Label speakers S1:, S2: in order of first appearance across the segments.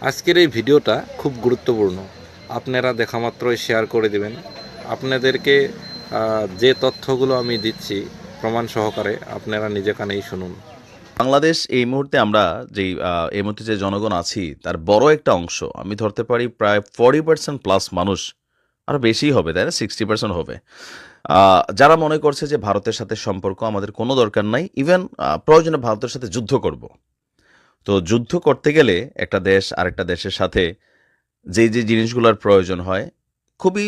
S1: আজকের এই ভিডিওটা খুব গুরুত্বপূর্ণ। আপনারা দেখা মাত্রই শেয়ার করে দিবেন। আপনাদেরকে যে তথ্যগুলো আমি দিচ্ছি প্রমাণ সহকারে আপনারা নিজে কানেই শুনুন।
S2: বাংলাদেশ এই মুহূর্তে আমরা যেই এই মুহূর্তে যে জনগণ আছি তার বড় একটা অংশ আমি ধরতে পারি প্রায় 40% প্লাস মানুষ, আরো বেশি হবে তাই না, 60% হবে, যারা মনে করছে যে ভারতের সাথে সম্পর্ক আমাদের কোনো দরকার নাই, ইভেন প্রয়োজনে ভারতের সাথে যুদ্ধ করব। তো যুদ্ধ করতে গেলে একটা দেশ আরেকটা দেশের সাথে যে জিনিসগুলোর প্রয়োজন হয়, খুবই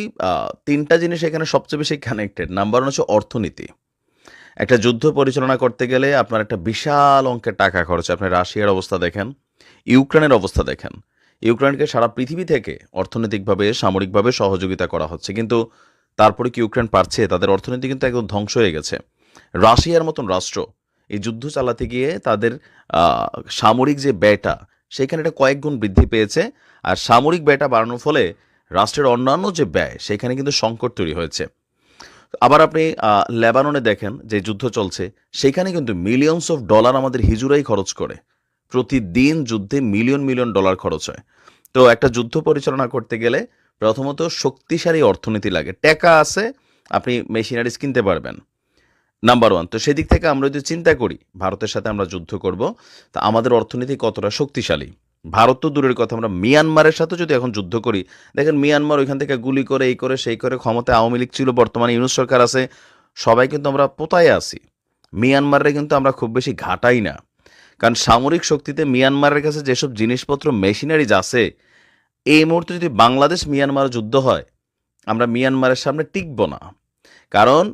S2: তিনটা জিনিস এখানে সবচেয়ে বেশি কানেক্টেড। নাম্বার 1 হচ্ছে অর্থনীতি। একটা যুদ্ধ পরিচালনা করতে গেলে আপনার একটা বিশাল অঙ্কের টাকা খরচ। আপনি রাশিয়ার অবস্থা দেখেন, ইউক্রেনের অবস্থা দেখেন। ইউক্রেনকে সারা পৃথিবী থেকে অর্থনৈতিকভাবে, সামরিকভাবে সহযোগিতা করা হচ্ছে। কিন্তু তারপরে কি ইউক্রেন পারছে? তাদের অর্থনীতি কিন্তু একদম ধ্বংস হয়ে গেছে। রাশিয়ার মতন রাষ্ট্র এই যুদ্ধ চালাতে গিয়ে তাদের আ সামরিক যে ব্যয়টা, সেখানে এটা কয়েক গুণ বৃদ্ধি পেয়েছে। আর সামরিক ব্যয়টা বাড়ানোর ফলে রাষ্ট্রের অন্যান্য যে ব্যয়, সেখানে কিন্তু সংকট তৈরি হয়েছে। আবার আপনি লেবাননে দেখেন যে যুদ্ধ চলছে, সেখানে কিন্তু মিলিয়নস অফ ডলার আমাদের হিজুরাই খরচ করে। প্রতিদিন যুদ্ধে মিলিয়ন মিলিয়ন ডলার খরচ হয়। তো একটা যুদ্ধ পরিচালনা করতে গেলে প্রথমত শক্তিশালী অর্থনীতি লাগে। টাকা আছে, আপনি মেশিনারিজ কিনতে পারবেন। নাম্বার 1। তো সেদিক থেকে আমরা যদি চিন্তা করি ভারতের সাথে আমরা যুদ্ধ করব, তা আমাদের অর্থনীতি কতটা শক্তিশালী। ভারত তো দূরের কথা, আমরা মিয়ানমারের সাথে যদি এখন যুদ্ধ করি, দেখেন মিয়ানমার ওইখান থেকে গুলি করে এই করে সেই করে, ক্ষমতায় আওয়ামী লীগ ছিল, বর্তমানে ইউনূস সরকার আছে, সবাই কিন্তু আমরা পোতায় আছি। মিয়ানমারে কিন্তু আমরা খুব বেশি ঘাটাই না, কারণ সামরিক শক্তিতে মিয়ানমারের কাছে যেসব জিনিসপত্র মেশিনারিজ আছে, এই মুহূর্তে যদি বাংলাদেশ মিয়ানমার যুদ্ধ হয়, আমরা মিয়ানমারের সামনে টিকব না। কারণ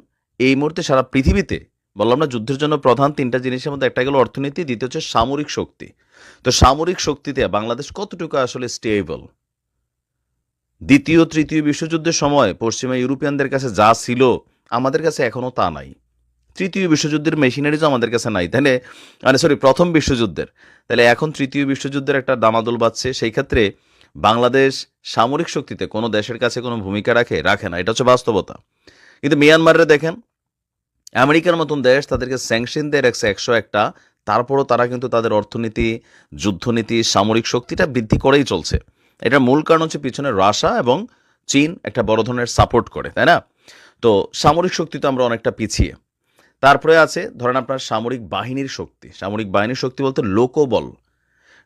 S2: এই মুহূর্তে সারা পৃথিবীতে, বললাম না, যুদ্ধের জন্য প্রধান তিনটা জিনিসের মধ্যে একটা গেল অর্থনীতি, দ্বিতীয় হচ্ছে সামরিক শক্তি। তো সামরিক শক্তিতে বাংলাদেশ কতটুকু আসলে স্টেবল? দ্বিতীয় তৃতীয় বিশ্বযুদ্ধের সময় পশ্চিমা ইউরোপিয়ানদের কাছে যা ছিল, আমাদের কাছে এখনও তা নাই। তৃতীয় বিশ্বযুদ্ধের মেশিনারিজও আমাদের কাছে নাই, তাহলে মানে সরি, প্রথম বিশ্বযুদ্ধের, তাহলে এখন তৃতীয় বিশ্বযুদ্ধের একটা দামাদল বাজছে। সেই ক্ষেত্রে বাংলাদেশ সামরিক শক্তিতে কোনো দেশের কাছে কোনো ভূমিকা রাখে না, এটা হচ্ছে বাস্তবতা। কিন্তু মিয়ানমারে দেখেন, আমেরিকার মতন দেশ তাদেরকে স্যাংশন দিয়ে রাখছে 101টা, তারপরও তারা কিন্তু তাদের অর্থনীতি, যুদ্ধনীতি, সামরিক শক্তিটা বৃদ্ধি করেই চলছে। এটার মূল কারণ হচ্ছে পিছনে রাশিয়া এবং চীন একটা বড় ধরনের সাপোর্ট করে, তাই না? তো সামরিক শক্তি তো আমরা অনেকটা পিছিয়ে। তারপরে আছে ধরেন আপনার সামরিক বাহিনীর শক্তি। সামরিক বাহিনীর শক্তি বলতে লোকবল।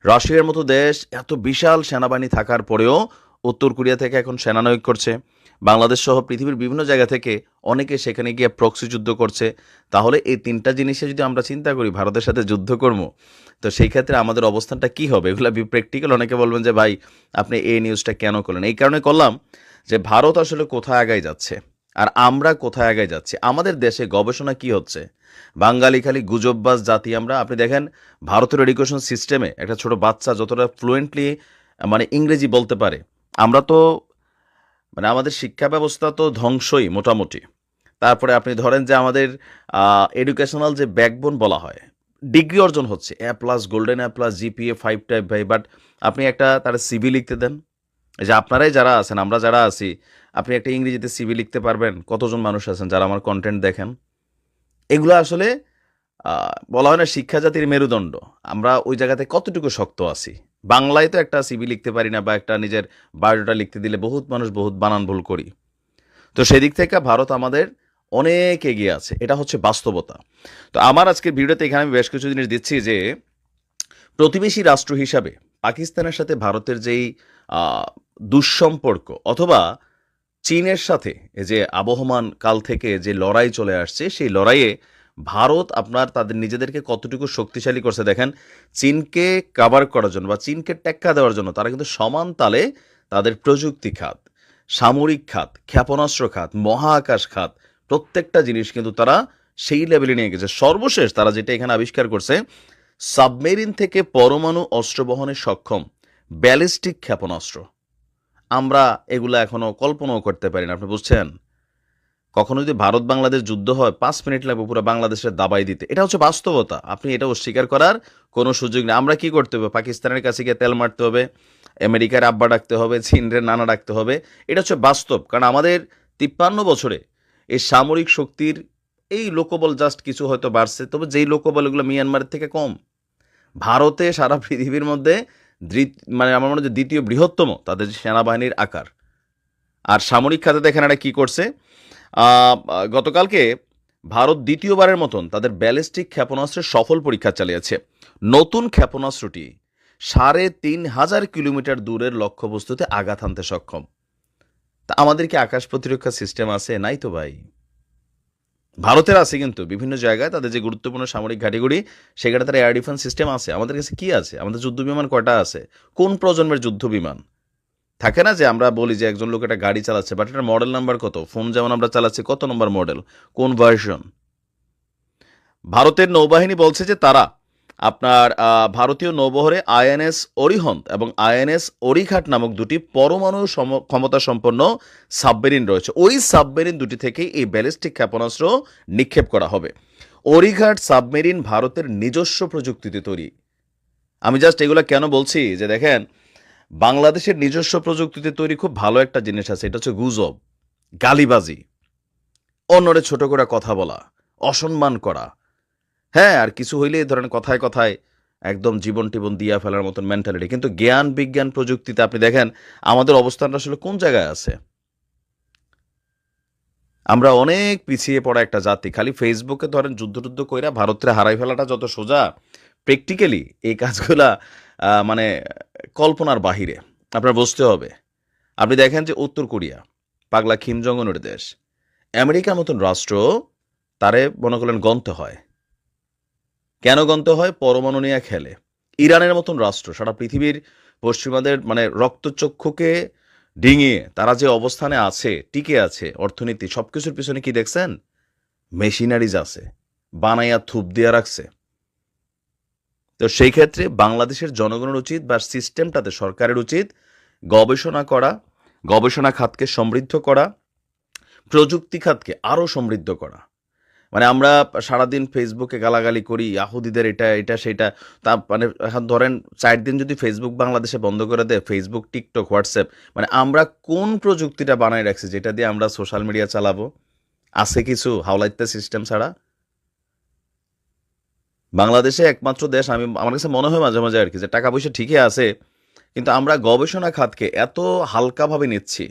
S2: রাশিয়ার মতো দেশ এত বিশাল সেনাবাহিনী থাকার পরেও উত্তর কোরিয়া থেকে এখন সেনানিয়োগ করছে। বাংলাদেশ সহ পৃথিবীর বিভিন্ন জায়গা থেকে অনেকে সেখানে গিয়ে প্রক্সি যুদ্ধ করছে। তাহলে এই তিনটা জিনিসে যদি আমরা চিন্তা করি ভারতের সাথে যুদ্ধ করবো, তো সেই ক্ষেত্রে আমাদের অবস্থানটা কি হবে? এগুলো প্র্যাকটিক্যাল। অনেকে বলবেন যে ভাই আপনি এই নিউজটা কেন করলেন? এই কারণে করলাম যে ভারত আসলে কোথায় আগায় যাচ্ছে আর আমরা কোথায় আগায় যাচ্ছি। আমাদের দেশে গবেষণা কি হচ্ছে? বাঙালি খালি গুজববাজ জাতি আমরা। আপনি দেখেন ভারতের এডুকেশন সিস্টেমে একটা ছোট বাচ্চা যতটা ফ্লুয়েন্টলি মানে ইংরেজি বলতে পারে, আমরা তো মানে আমাদের শিক্ষা ব্যবস্থা তো ধ্বংসই মোটামুটি। তারপরে আপনি ধরেন যে আমাদের এডুকেশনাল যে ব্যাকবোন বলা হয়, ডিগ্রি অর্জন হচ্ছে A+, golden A+, GPA 5 type ভাই, বাট আপনি একটা তার সিভি লিখতে দেন, এই যে আপনারাই যারা আছেন, আমরা যারা আছি, আপনি একটা ইংরেজিতে সিভি লিখতে পারবেন? কতজন মানুষ আছেন যারা আমার কন্টেন্ট দেখেন? এগুলো আসলে বলা হয় না শিক্ষা জাতির মেরুদণ্ড, আমরা ওই জায়গাতে কতটুকু শক্ত আছি? বাংলায় তো একটা সিভি লিখতে পারি না, বা একটা নিজের বায়োডাটা লিখতে দিলে বহুত মানুষ বহুত বানান ভুল করি। তো সেদিক থেকে ভারত আমাদের অনেক এগিয়ে আছে, এটা হচ্ছে বাস্তবতা। তো আমার আজকের ভিডিওতে এখানে আমি বেশ কিছু জিনিস দিচ্ছি যে প্রতিবেশী রাষ্ট্র হিসাবে পাকিস্তানের সাথে ভারতের যেই আহ, দুঃসম্পর্ক, অথবা চীনের সাথে এই যে আবহমান কাল থেকে যে লড়াই চলে আসছে, সেই লড়াইয়ে ভারত আপনার তাদের নিজেদেরকে কতটুকু শক্তিশালী করছে দেখেন। চীনকে কাভার করার জন্য বা চীনকে টেক্কা দেওয়ার জন্য তারা কিন্তু সমান তালে তাদের প্রযুক্তি খাত, সামরিক খাত, ক্ষেপণাস্ত্র খাত, মহাকাশ খাত, প্রত্যেকটা জিনিস কিন্তু তারা সেই লেভেলে নিয়ে গেছে। সর্বশেষ তারা যেটা এখানে আবিষ্কার করছে, সাবমেরিন থেকে পরমাণু অস্ত্র বহনে সক্ষম ব্যালিস্টিক ক্ষেপণাস্ত্র। আমরা এগুলো এখনো কল্পনাও করতে পারি না, আপনি বুঝছেন? কখনো যদি ভারত বাংলাদেশ যুদ্ধ হয় 5 মিনিট লাগবে পুরো বাংলাদেশের দাবাই দিতে। এটা হচ্ছে বাস্তবতা, আপনি এটা অস্বীকার করার কোনো সুযোগ নেই। আমরা কি করতে হবে? পাকিস্তানের কাছে গিয়ে তেল মারতে হবে, আমেরিকার আব্বা ডাকতে হবে, চীনের নানা ডাকতে হবে। এটা হচ্ছে বাস্তব, কারণ আমাদের 53 বছরে এই সামরিক শক্তির এই লোকবল জাস্ট কিছু হয়তো বাড়ছে, তবে যেই লোকবল এগুলো মিয়ানমারের থেকে কম। ভারতে সারা পৃথিবীর মধ্যে মানে আমার মনে হয় যে দ্বিতীয় বৃহত্তম তাদের যে সেনাবাহিনীর আকার। আর সামরিক খাতে দেখেন এটা কী করছে, গতকালকে ভারত দ্বিতীয়বারের মতন তাদের ব্যালিস্টিক ক্ষেপণাস্ত্রের সফল পরীক্ষা চালিয়েছে। নতুন ক্ষেপণাস্ত্রটি ৩,৫০০ কিলোমিটার দূরের লক্ষ্যবস্তুতে আঘাত হানতে সক্ষম। তা আমাদের কি আকাশ প্রতিরক্ষা সিস্টেম আছে? নাই তো ভাই। ভারতের আছে কিন্তু বিভিন্ন জায়গায় তাদের যে গুরুত্বপূর্ণ সামরিক ঘাঁটিগুড়ি সেখানে তার এয়ার ডিফেন্স সিস্টেম আছে। আমাদের কাছে কি আছে? আমাদের যুদ্ধ বিমান কয়টা আছে? কোন প্রজন্মের যুদ্ধ বিমান? থাকে না যে আমরা বলি যে একজন লোক একটা গাড়ি চালাচ্ছে, বাট এটার মডেল নাম্বার কত? ফোন যেমন আমরা চালাচ্ছি, কত নম্বর মডেল, কোন ভার্সন? ভারতের নৌবাহিনী বলছে যে তারা আপনার ভারতীয় নৌবহরে আইএনএস অরিহন্ত এবং আইএনএস অরিঘাট নামক দুটি পরমাণু ক্ষমতা সম্পন্ন সাবমেরিন রয়েছে। ওই সাবমেরিন দুটি থেকেই এই ব্যালিস্টিক ক্ষেপণাস্ত্র নিক্ষেপ করা হবে। অরিঘাট সাবমেরিন ভারতের নিজস্ব প্রযুক্তিতে তৈরি। আমি জাস্ট এগুলো কেন বলছি যে দেখেন, বাংলাদেশের নিজস্ব প্রযুক্তিতে তৈরি খুব ভালো একটা জিনিস আছে, এটা হচ্ছে গুজব, গালিবাজি, অন্যরে ছোট করে কথা বলা, অসম্মান করা। হ্যাঁ, আর কিছু হইলে ধরেন কথায় কথায় একদম জীবন টিবন দিয়া ফেলার মতন মেন্টালিটি। কিন্তু জ্ঞান বিজ্ঞান প্রযুক্তিতে আপনি দেখেন আমাদের অবস্থানটা আসলে কোন জায়গায় আছে। আমরা অনেক পিছিয়ে পড়া একটা জাতি। খালি ফেসবুকে ধরেন যুদ্ধ কইরা ভারতরে হারাই ফেলাটা যত সোজা, প্র্যাকটিক্যালি এই কাজগুলা মানে কল্পনার বাহিরে। আপনার বুঝতে হবে। আপনি দেখেন যে উত্তর কোরিয়া পাগলা কিম জং উনের দেশ, আমেরিকার মতন রাষ্ট্র তারে মনে করলেন গন্তে হয়। কেন গন্তে হয়? পরমাণু নিয়ে খেলে। ইরানের মতন রাষ্ট্র সারা পৃথিবীর পশ্চিমাদের মানে রক্তচক্ষুকে ডিঙিয়ে তারা যে অবস্থানে আছে, টিকে আছে, অর্থনীতি সবকিছুর পিছনে কি দেখছেন? মেশিনারিজ আছে, বানাইয়া থুপ দিয়ে রাখছে। তো সেই ক্ষেত্রে বাংলাদেশের জনগণের উচিত বা সিস্টেমটাতে সরকারের উচিত গবেষণা করা, গবেষণা খাতকে সমৃদ্ধ করা, প্রযুক্তি খাতকে আরও সমৃদ্ধ করা। মানে আমরা সারাদিন ফেসবুকে গালাগালি করি, ইয়াহুদিদের এটা সেটা। তা মানে এখন ধরেন 4 দিন যদি ফেসবুক বাংলাদেশে বন্ধ করে দেয়, ফেসবুক, টিকটক, হোয়াটসঅ্যাপ, মানে আমরা কোন প্রযুক্তিটা বানায় রাখছি যেটা দিয়ে আমরা সোশ্যাল মিডিয়া চালাবো? আছে কিছু হাওলাইতে সিস্টেম ছাড়া? বাংলাদেশে একমাত্র দেশ আমার কাছে মনে হয় মাঝে মাঝে আর কি, যে টাকা পয়সা ঠিকই আছে কিন্তু আমরা গবেষণা খাতকে এত হালকাভাবে নিচ্ছি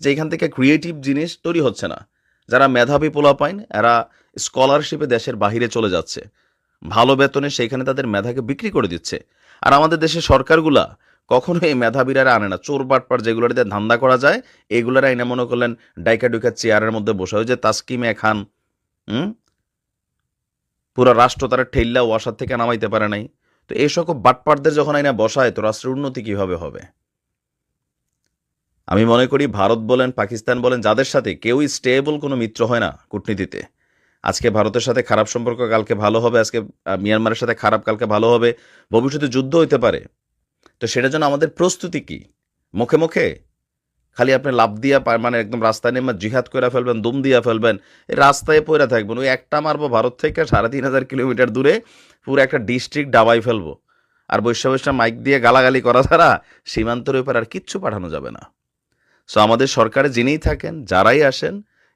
S2: যে এখান থেকে ক্রিয়েটিভ জিনিস তৈরি হচ্ছে না। যারা মেধাবী পোলাপাইন এরা স্কলারশিপে দেশের বাহিরে চলে যাচ্ছে, ভালো বেতনে সেইখানে তাদের মেধাকে বিক্রি করে দিচ্ছে। আর আমাদের দেশের সরকারগুলা কখনো এই মেধাবীরা আনে না। চোর বাটপার যেগুলোর দিয়ে ধান্দা করা যায় এগুলোরা এনে মনে করলেন ডাইকা ডুইকা চেয়ারের মধ্যে বসে, ওই যে তাসকিমে খান, পুরো রাষ্ট্র তারা ঠেল্লা ওয়াসার থেকে নামাইতে পারে নাই। তো এই সকল বাটপারদের যখন আইনা বসায় তো রাষ্ট্রের উন্নতি কিভাবে হবে? আমি মনে করি ভারত বলেন, পাকিস্তান বলেন, যাদের সাথে কেউই স্টেবল কোনো মিত্র হয় না কূটনীতিতে। আজকে ভারতের সাথে খারাপ সম্পর্ক, কালকে ভালো হবে, আজকে মিয়ানমারের সাথে খারাপ, কালকে ভালো হবে, ভবিষ্যতে যুদ্ধ হইতে পারে। তো সেটার জন্য আমাদের প্রস্তুতি কি? মুখে মুখে খালি আপনি লাভ দিয়া মানে একদম রাস্তায় নেমে জিহাদ করে ফেলবেন, দুম দিয়া ফেলবেন, এই রাস্তায় পড়ে থাকবেন। ওই একটা মারবো ভারত থেকে ৩,৫০০ কিলোমিটার দূরে পুরো একটা ডিস্ট্রিক্ট ডাবাই ফেলবো। আর বৈশ্য মাইক দিয়ে গালাগালি করা ছাড়া সীমান্তের উপর আর কিচ্ছু পাঠানো যাবে না। সো আমাদের সরকারে যিনিই থাকেন, যারাই আসেন,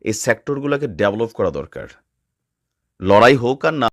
S2: এই সেক্টরগুলোকে ডেভেলপ করা দরকার। লড়াই হোক আর না